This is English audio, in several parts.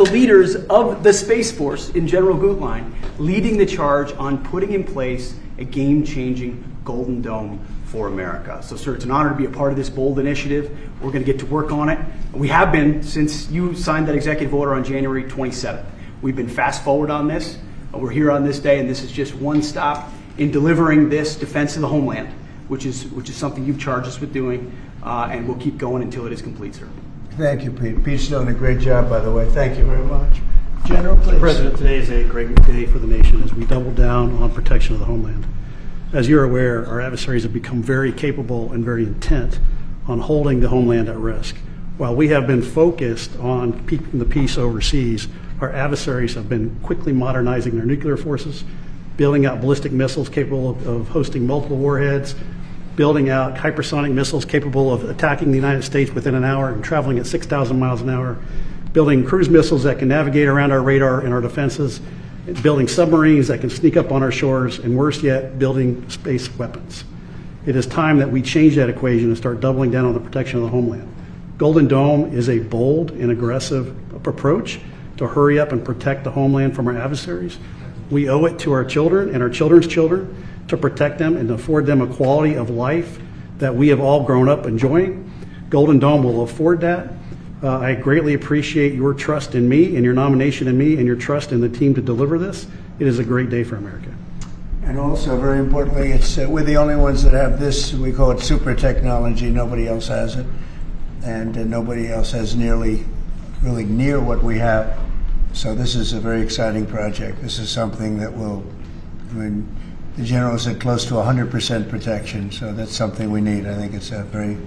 the leaders of the Space Force in General Gutlein leading the charge on putting in place a game-changing Golden Dome for America. So, sir, it's an honor to be a part of this bold initiative. We're going to get to work on it. We have been since you signed that executive order on January 27th. We've been fast forward on this. We're here on this day, and this is just one stop in delivering this defense of the homeland, which is something you've charged us with doing, and we'll keep going until it is complete, sir. Thank you, Pete. Pete's doing a great job, by the way. Thank you very much. General, please. Mr. President, today is a great day for the nation as we double down on protection of the homeland. As you're aware, our adversaries have become very capable and very intent on holding the homeland at risk. While we have been focused on keeping the peace overseas, our adversaries have been quickly modernizing their nuclear forces, building out ballistic missiles capable of hosting multiple warheads, building out hypersonic missiles capable of attacking the United States within an hour and traveling at 6,000 miles an hour, building cruise missiles that can navigate around our radar and our defenses, building submarines that can sneak up on our shores, and worse yet, building space weapons. It is time that we change that equation and start doubling down on the protection of the homeland. Golden Dome is a bold and aggressive approach to hurry up and protect the homeland from our adversaries. We owe it to our children and our children's children to protect them and to afford them a quality of life that we have all grown up enjoying. Golden Dome will afford that. I greatly appreciate your trust in me and your nomination in me and your trust in the team to deliver this. It is a great day for America. And also, very importantly, we're the only ones that have this. We call it super technology. Nobody else has it. And nobody else has really near what we have. So this is a very exciting project. This is something that will, the general said close to 100% protection. So that's something we need. I think it's a very,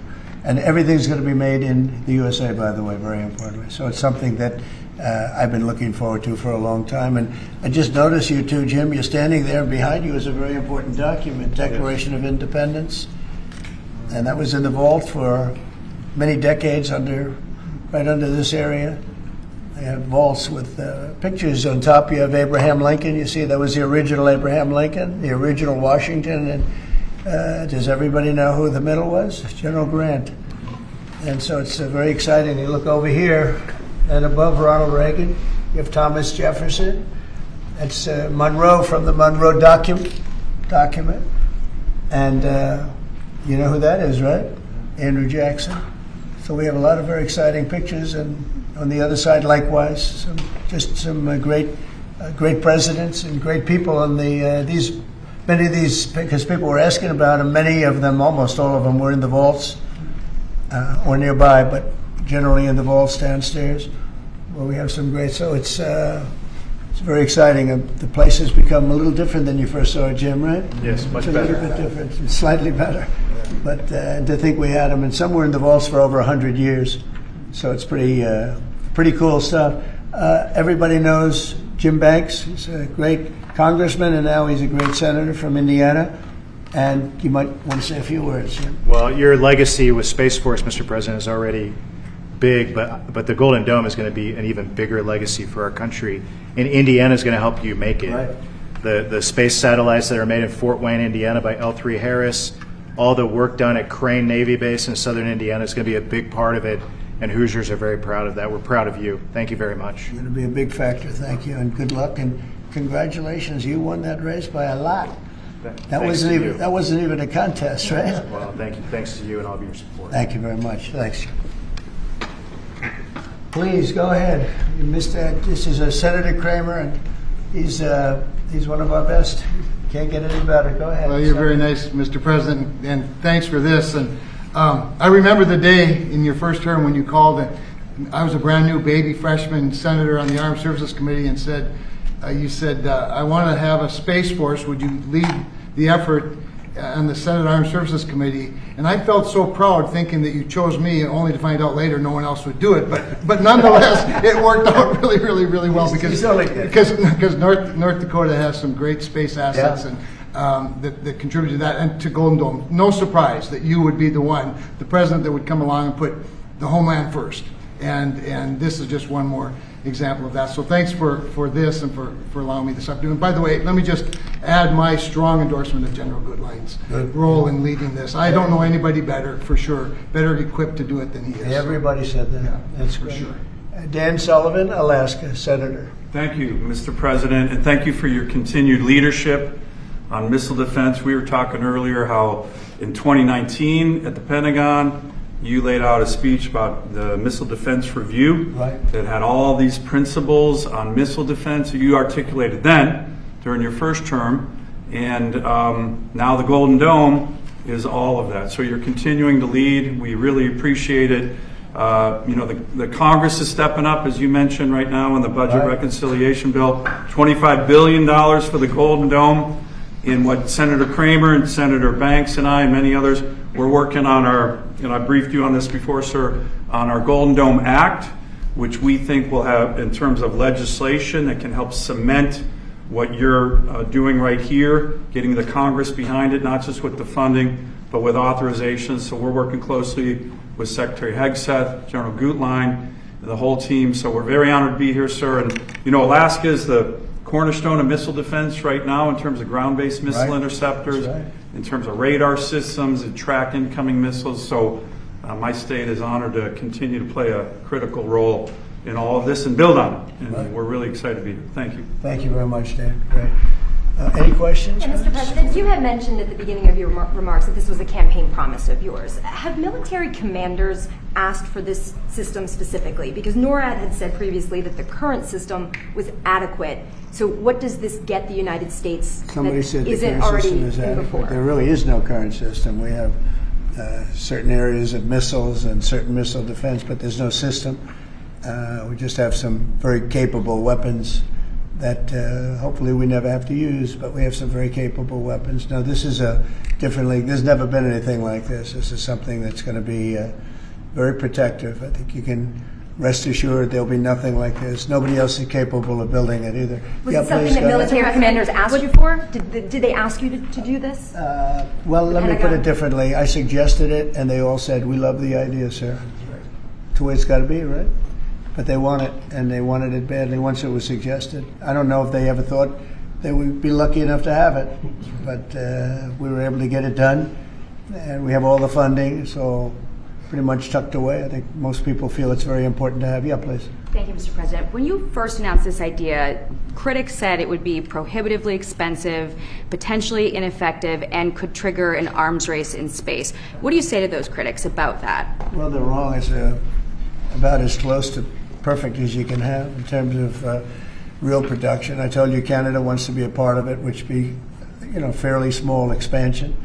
and everything's going to be made in the USA, by the way, very importantly. So it's something that I've been looking forward to for a long time. And I just noticed you too, Jim, you're standing there. Behind you is a very important document, Declaration of Independence. And that was in the vault for many decades right under this area. They have vaults with pictures on top. You have Abraham Lincoln. You see that was the original Abraham Lincoln, the original Washington. And does everybody know who the middle was? General Grant. And so it's very exciting. You look over here, and above Ronald Reagan, you have Thomas Jefferson. That's Monroe from the Monroe document. And you know who that is, right? Andrew Jackson. So we have a lot of very exciting pictures, and on the other side, likewise, some great presidents and great people. And many of these, because people were asking about them, many of them, almost all of them, were in the vaults or nearby, but generally in the vaults downstairs, where we have some great. So it's very exciting. The place has become a little different than you first saw it, Jim, right? Yes, much better. It's a little bit different. It's slightly better. But to think we had them, and some were in the vaults for over 100 years. So it's pretty cool stuff. Everybody knows Jim Banks. He's a great congressman, and now he's a great senator from Indiana. And you might want to say a few words, Jim. Well, your legacy with Space Force, Mr. President, is already big, but the Golden Dome is going to be an even bigger legacy for our country. And Indiana is going to help you make it. Right. The space satellites that are made in Fort Wayne, Indiana by L3 Harris, all the work done at Crane Navy Base in southern Indiana is going to be a big part of it, and Hoosiers are very proud of that. We're proud of you. Thank you very much. You're going to be a big factor. Thank you, and good luck, and congratulations. You won that race by a lot. That wasn't even a contest, right? Well, thank you. Thanks to you and all of your support. Thank you very much. Thanks. Please go ahead. You missed that. This is Senator Kramer, and he's one of our best. Can't get any better. Go ahead. Well, you're very nice, Mr. President, and thanks for this. And I remember the day in your first term when you called it. I was a brand new baby freshman senator on the Armed Services Committee, and you said, I want to have a space force. Would you lead the effort on the Senate Armed Services Committee? And I felt so proud thinking that you chose me, only to find out later no one else would do it. But nonetheless, it worked out really, really, really well because North Dakota has some great space assets, and that contribute to that and to Golden Dome. No surprise that you would be the president that would come along and put the homeland first. And this is just one more example of that. So thanks for this and for allowing me this opportunity. And by the way, let me just add my strong endorsement of General Goodline's role in leading this. I don't know anybody better, for sure, better equipped to do it than he is. Everybody said that. Yeah, that's for great. sure. Dan Sullivan, Alaska, Senator. Thank you, Mr. President, and thank you for your continued leadership on missile defense. We were talking earlier how in 2019 at the Pentagon, you laid out a speech about the Missile Defense Review that had all these principles on missile defense that you articulated then during your first term, and now the Golden Dome is all of that. So you're continuing to lead. We really appreciate it. The Congress is stepping up, as you mentioned right now in the budget reconciliation bill, $25 billion for the Golden Dome. In what Senator Kramer and Senator Banks and I and many others, we're working on our, I briefed you on this before, sir, on our Golden Dome Act, which we think will have, in terms of legislation that can help cement what you're doing right here, getting the Congress behind it, not just with the funding, but with authorizations. So we're working closely with Secretary Hegseth, General Gutlein, and the whole team. So we're very honored to be here, sir. And Alaska is the cornerstone of missile defense right now in terms of ground-based missile interceptors, in terms of radar systems and track incoming missiles. So my state is honored to continue to play a critical role in all of this and build on it. And we're really excited to be here. Thank you. Thank you very much, Dan. Great. Any questions? Yeah, Mr. President, you had mentioned at the beginning of your remarks that this was a campaign promise of yours. Have military commanders asked for this system specifically? Because NORAD had said previously that the current system was adequate. So what does this get the United States Somebody said the isn't current already system is adequate. before? There really is no current system. We have certain areas of missiles and certain missile defense, but there's no system. We just have some very capable weapons that hopefully we never have to use, but we have some very capable weapons. Now, this is a different league. There's never been anything like this. This is something that's going to be very protective. I think you can rest assured there'll be nothing like this. Nobody else is capable of building it either. Was it something that military commanders asked you for? Did they ask you to do this? Well, let me put it differently. I suggested it, and they all said, "We love the idea, sir." It's the way it's got to be, right? But they want it, and they wanted it badly once it was suggested. I don't know if they ever thought they would be lucky enough to have it, but we were able to get it done, and we have all the funding, so pretty much tucked away. I think most people feel it's very important to have. Yeah, please. Thank you, Mr. President. When you first announced this idea, critics said it would be prohibitively expensive, potentially ineffective, and could trigger an arms race in space. What do you say to those critics about that? Well, they're wrong. It's about as close to perfect as you can have in terms of real production. I told you Canada wants to be a part of it, which be, fairly small expansion,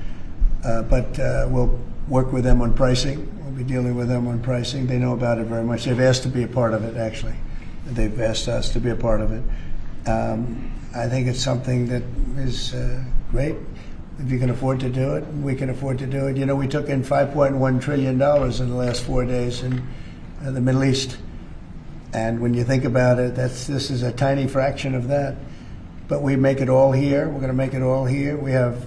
but we'll work with them on pricing. We'll be dealing with them on pricing. They know about it very much. They've asked to be a part of it, actually. They've asked us to be a part of it. I think it's something that is great. If you can afford to do it, we can afford to do it. We took in $5.1 trillion in the last 4 days in the Middle East. And when you think about it, this is a tiny fraction of that. But we make it all here. We're going to make it all here. We have,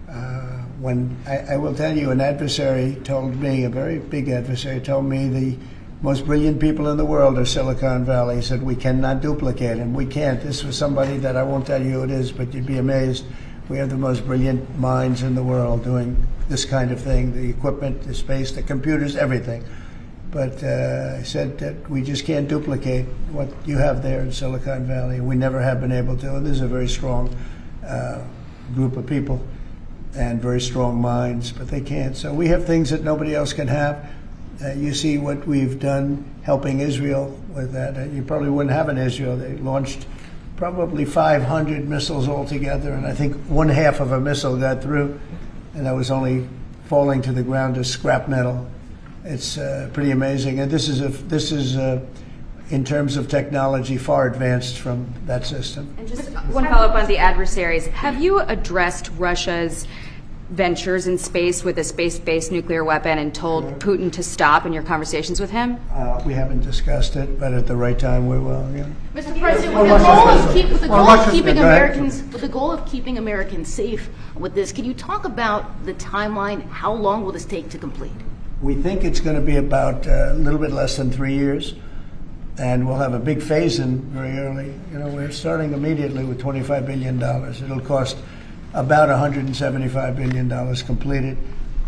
I will tell you, an adversary told me, a very big adversary told me the most brilliant people in the world are Silicon Valley. He said, we cannot duplicate him. We can't. This was somebody that I won't tell you who it is, but you'd be amazed. We have the most brilliant minds in the world doing this kind of thing, the equipment, the space, the computers, everything. But I said that we just can't duplicate what you have there in Silicon Valley. We never have been able to. And this is a very strong group of people and very strong minds, but they can't. So we have things that nobody else can have. You see what we've done helping Israel with that. You probably wouldn't have in Israel. They launched probably 500 missiles altogether, and I think one half of a missile got through, and that was only falling to the ground as scrap metal. It's pretty amazing, and this is in terms of technology, far advanced from that system. And just one follow-up on the adversaries. Have you addressed Russia's ventures in space with a space-based nuclear weapon and told Putin to stop in your conversations with him? We haven't discussed it, but at the right time we will. Yeah. Mr. President, with the goal of keeping Americans safe with this, can you talk about the timeline? How long will this take to complete? We think it's going to be about a little bit less than 3 years, and we'll have a big phase-in very early. We're starting immediately with $25 billion. It'll cost about $175 billion completed,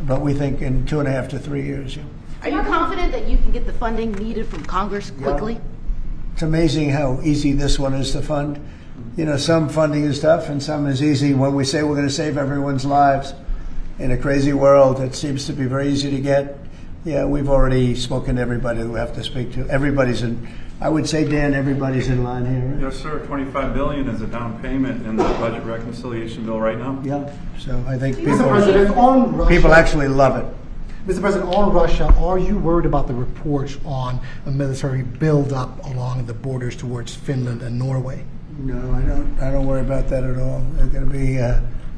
but we think in 2.5 to 3 years. Are you confident that you can get the funding needed from Congress quickly? It's amazing how easy this one is to fund. You know, some funding is tough and some is easy. When we say we're going to save everyone's lives in a crazy world, it seems to be very easy to get. Yeah, we've already spoken to everybody we have to speak to. Everybody's in, I would say, Dan, everybody's in line here, right? Yes, sir. $25 billion is a down payment in the budget reconciliation bill right now. Yeah, so I think Mr. President, on Russia, people actually love it. Mr. President, on Russia, are you worried about the reports on a military buildup along the borders towards Finland and Norway? No, I don't worry about that at all. They're going to be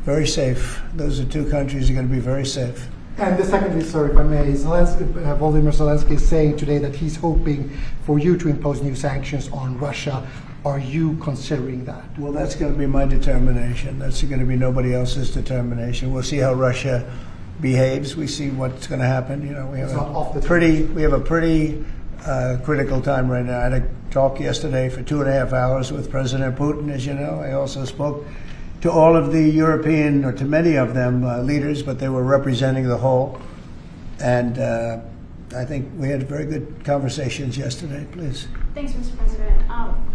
very safe. Those are two countries that are going to be very safe. And the secondly, sir, if I may, Volodymyr Zelensky is saying today that he's hoping for you to impose new sanctions on Russia. Are you considering that? Well, that's going to be my determination. That's going to be nobody else's determination. We'll see how Russia behaves. We see what's going to happen. You know, we have a pretty critical time right now. I had a talk yesterday for 2.5 hours with President Putin, as you know. I also spoke to all of the European, or to many of them, leaders, but they were representing the whole. And I think we had very good conversations yesterday. Please. Thanks, Mr. President.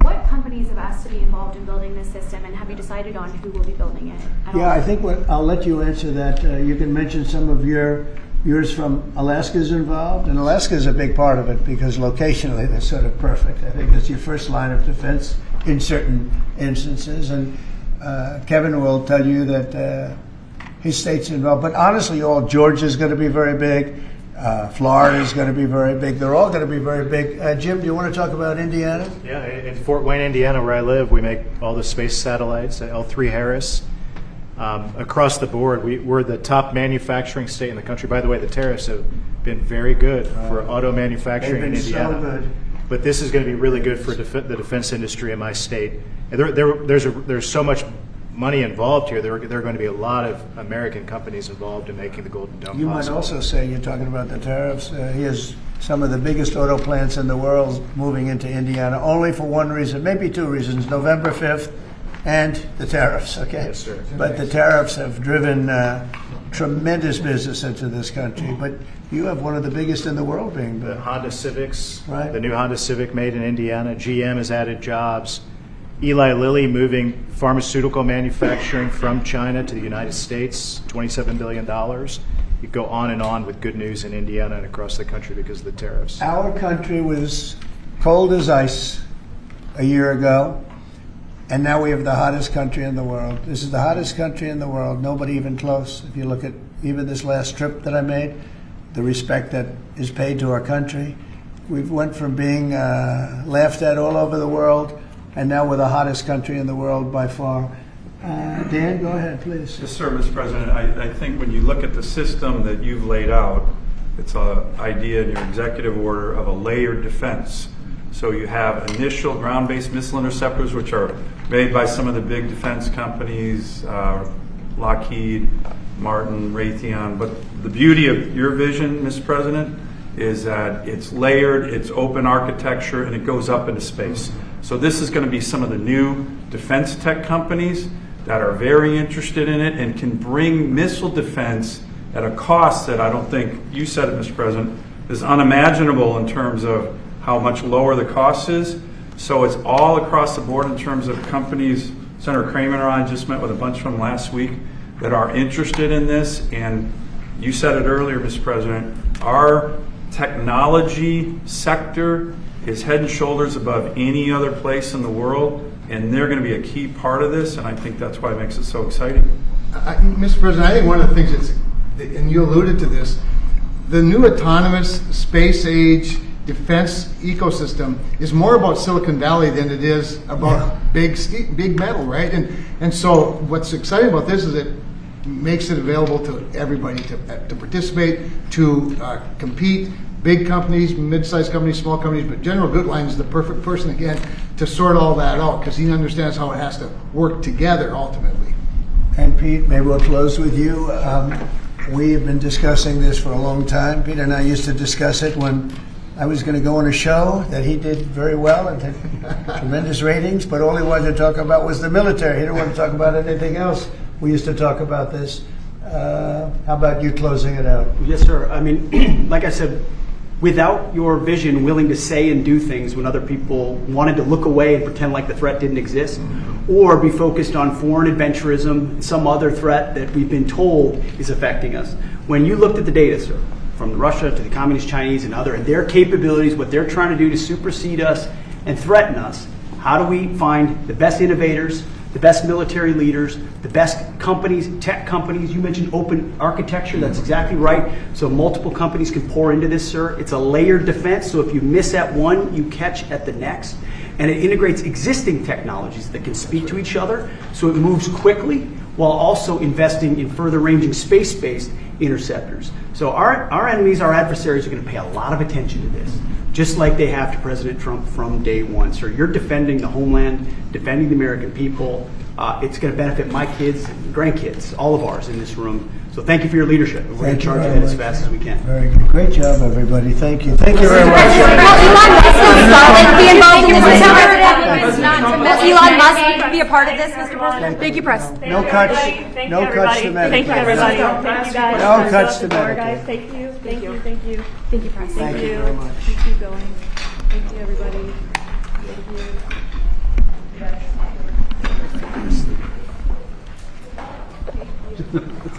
What companies have asked to be involved in building this system, and have you decided on who will be building it? Yeah, I think I'll let you answer that. You can mention some of yours from Alaska's involved, and Alaska's a big part of it because locationally they're sort of perfect. I think that's your first line of defense in certain instances, and Kevin will tell you that his state's involved. But honestly, Georgia's going to be very big. Florida's going to be very big. They're all going to be very big. Jim, do you want to talk about Indiana? Yeah, in Fort Wayne, Indiana, where I live, we make all the space satellites at L3 Harris. Across the board, we're the top manufacturing state in the country. By the way, the tariffs have been very good for auto manufacturing in Indiana. So good. But this is going to be really good for the defense industry in my state. And there's so much money involved here. There are going to be a lot of American companies involved in making the Golden Dome You possible. might also say, you're talking about the tariffs, he has some of the biggest auto plants in the world moving into Indiana, only for one reason, maybe two reasons, November 5th and the tariffs, okay? Yes, sir. But the tariffs have driven tremendous business into this country. But you have one of the biggest in the world being built. The Honda Civics, Right. the new Honda Civic made in Indiana. GM has added jobs. Eli Lilly moving pharmaceutical manufacturing from China to the United States, $27 billion. You go on and on with good news in Indiana and across the country because of the tariffs. Our country was cold as ice a year ago, and now we have the hottest country in the world. This is the hottest country in the world, nobody even close. If you look at even this last trip that I made, the respect that is paid to our country. We've went from being laughed at all over the world, and now we're the hottest country in the world by far. Dan, go ahead, please. Yes, sir, Mr. President. I think when you look at the system that you've laid out, it's an idea in your executive order of a layered defense. So you have initial ground-based missile interceptors, which are made by some of the big defense companies, Lockheed, Martin, Raytheon. But the beauty of your vision, Mr. President, is that it's layered, it's open architecture, and it goes up into space. So this is going to be some of the new defense tech companies that are very interested in it and can bring missile defense at a cost that I don't think, you said it, Mr. President, is unimaginable in terms of how much lower the cost is. So it's all across the board in terms of companies. Senator Kramer and I just met with a bunch of them last week that are interested in this. And you said it earlier, Mr. President, our technology sector is head and shoulders above any other place in the world, and they're going to be a key part of this, and I think that's why it makes it so exciting. Mr. President, I think one of the things and you alluded to this, the new autonomous space age defense ecosystem is more about Silicon Valley than it is about big metal, right? And so what's exciting about this is it makes it available to everybody to participate, to compete. Big companies, mid-sized companies, small companies, but General Gutlein is the perfect person, again, to sort all that out because he understands how it has to work together ultimately. And Pete, maybe we'll close with you. We have been discussing this for a long time. Pete and I used to discuss it when I was going to go on a show that he did very well and had tremendous ratings, but all he wanted to talk about was the military. He didn't want to talk about anything else. We used to talk about this. How about you closing it out? Yes, sir. I mean, like I said, without your vision, willing to say and do things when other people wanted to look away and pretend like the threat didn't exist, or be focused on foreign adventurism and some other threat that we've been told is affecting us. When you looked at the data, sir, from Russia to the Communist Chinese and their capabilities, what they're trying to do to supersede us and threaten us, how do we find the best innovators, the best military leaders, the best companies, tech companies? You mentioned open architecture. That's exactly right. So multiple companies can pour into this, sir. It's a layered defense. So if you miss at one, you catch at the next. And it integrates existing technologies that can speak to each other. So it moves quickly while also investing in further ranging space-based interceptors. So our enemies, our adversaries, are going to pay a lot of attention to this, just like they have to President Trump from day one. So you're defending the homeland, defending the American people. It's going to benefit my kids and grandkids, all of ours in this room. So thank you for your leadership. We're going to charge ahead as fast as we can. Very good. Great job, everybody. Thank you. Thank you very much. Elon Musk be a part of this, Mr. President? Thank you, Press. No cuts. No cuts to medical. Thank you, everybody. Thank you, guys. No cuts to medical. Guys. Thank you. Thank you. Thank you. Thank you, Press. Thank you very much. Keep going. Thank you, everybody. Thank you.